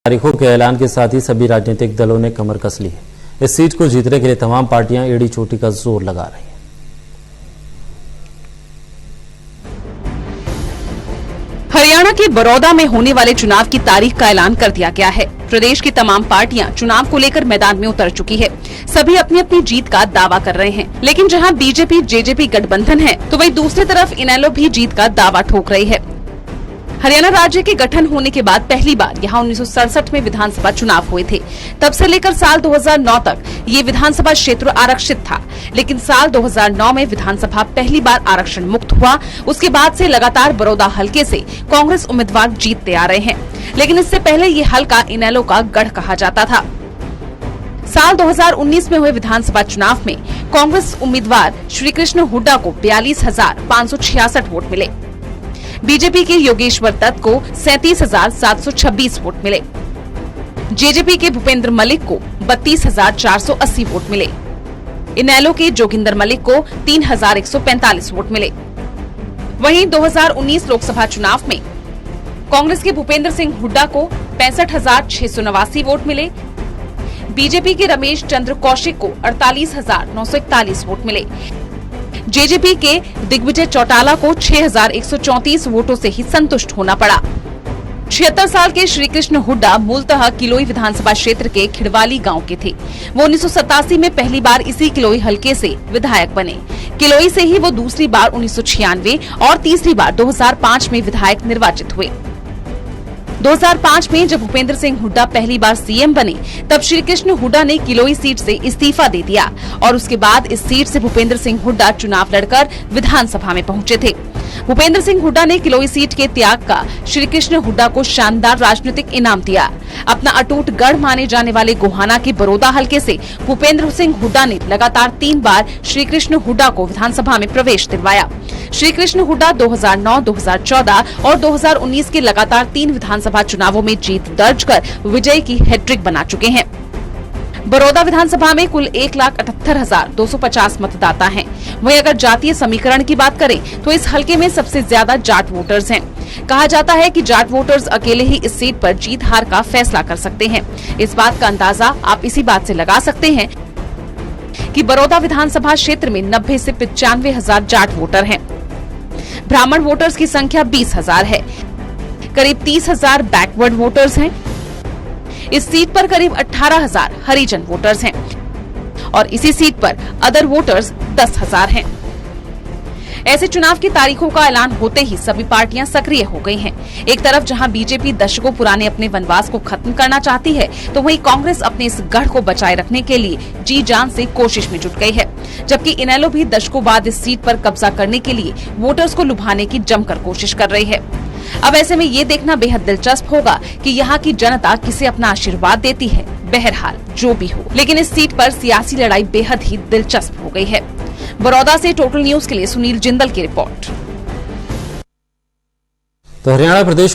तारीखों के ऐलान के साथ ही सभी राजनीतिक दलों ने कमर कस ली है। इस सीट को जीतने के लिए तमाम पार्टियां एड़ी चोटी का जोर लगा रही हैं। हरियाणा के बड़ौदा में होने वाले चुनाव की तारीख का ऐलान कर दिया गया है। प्रदेश की तमाम पार्टियां चुनाव को लेकर मैदान में उतर चुकी है। सभी अपनी अपनी जीत का दावा कर रहे हैं, लेकिन जहां बीजेपी जेजेपी गठबंधन है, तो वहीं दूसरी तरफ इनेलो भी जीत का दावा ठोक रही है। हरियाणा राज्य के गठन होने के बाद पहली बार यहां 1967 में विधानसभा चुनाव हुए थे। तब से लेकर साल 2009 तक ये विधानसभा क्षेत्र आरक्षित था, लेकिन साल 2009 में विधानसभा पहली बार आरक्षण मुक्त हुआ। उसके बाद से लगातार बड़ौदा हलके से कांग्रेस उम्मीदवार जीतते आ रहे हैं, लेकिन इससे पहले ये हलका इनेलो का गढ़ कहा जाता था। साल 2019 में हुए विधानसभा चुनाव में कांग्रेस उम्मीदवार श्री कृष्ण हुड्डा को 42,566 वोट मिले। बीजेपी के योगेश्वर दत्त को 37,726 वोट मिले। जेजेपी के भूपेंद्र मलिक को 32,480 वोट मिले। इनेलो के जोगिंदर मलिक को 3,145 वोट मिले। वहीं 2019 लोकसभा चुनाव में कांग्रेस के भूपेंद्र सिंह हुड्डा को 65,689 वोट मिले। बीजेपी के रमेश चंद्र कौशिक को 48,941 वोट मिले। जेजेपी के दिग्विजय चौटाला को 6,134 वोटों से ही संतुष्ट होना पड़ा। 76 साल के श्री कृष्ण हुड्डा मूलतः किलोई विधानसभा क्षेत्र के खिड़वाली गांव के थे। वो 1987 में पहली बार इसी किलोई हलके से विधायक बने। किलोई से ही वो दूसरी बार 1996 और तीसरी बार 2005 में विधायक निर्वाचित हुए। 2005 में जब भूपेंद्र सिंह हुड्डा पहली बार सीएम बने, तब श्री कृष्ण हुड्डा ने किलोई सीट से इस्तीफा दे दिया और उसके बाद इस सीट से भूपेंद्र सिंह हुड्डा चुनाव लड़कर विधानसभा में पहुंचे थे। भूपेंद्र सिंह हुड्डा ने किलोई सीट के त्याग का श्री कृष्ण हुड्डा को शानदार राजनीतिक इनाम दिया। अपना अटूट गढ़ माने जाने वाले गोहाना के बड़ौदा हलके से भूपेंद्र सिंह हुड्डा ने लगातार 3 बार श्री कृष्ण हुड्डा को विधानसभा में प्रवेश दिलवाया। श्री कृष्ण हुड्डा 2009, 2014 और 2019 के लगातार 3 विधानसभा चुनावों में जीत दर्ज कर विजय की हैट्रिक बना चुके हैं। बड़ौदा विधानसभा में कुल 1,78,250 मतदाता हैं। वहीं अगर जातीय समीकरण की बात करें तो इस हलके में सबसे ज्यादा जाट वोटर्स हैं। कहा जाता है कि जाट वोटर्स अकेले ही इस सीट पर जीत हार का फैसला कर सकते हैं। इस बात का अंदाजा आप इसी बात से लगा सकते हैं कि बड़ौदा विधानसभा क्षेत्र में 90 से 95,000 जाट वोटर हैं। ब्राह्मण वोटर्स की संख्या 20,000 है। करीब 30,000 बैकवर्ड वोटर्स हैं। इस सीट पर करीब 18,000 हरिजन वोटर्स हैं और इसी सीट पर अदर वोटर्स 10,000 हैं। ऐसे चुनाव की तारीखों का ऐलान होते ही सभी पार्टियां सक्रिय हो गई हैं। एक तरफ जहां बीजेपी दशकों पुराने अपने वनवास को खत्म करना चाहती है, तो वहीं कांग्रेस अपने इस गढ़ को बचाए रखने के लिए जी जान से कोशिश में जुट गई है। जबकि इनेलो भी दशकों बाद इस सीट पर कब्जा करने के लिए वोटर्स को लुभाने की जमकर कोशिश कर रही है। अब ऐसे में ये देखना बेहद दिलचस्प होगा कि यहाँ की जनता किसे अपना आशीर्वाद देती है। बहरहाल जो भी हो, लेकिन इस सीट पर सियासी लड़ाई बेहद ही दिलचस्प हो गई है। बड़ौदा से टोटल न्यूज के लिए सुनील जिंदल की रिपोर्ट। तो हरियाणा प्रदेश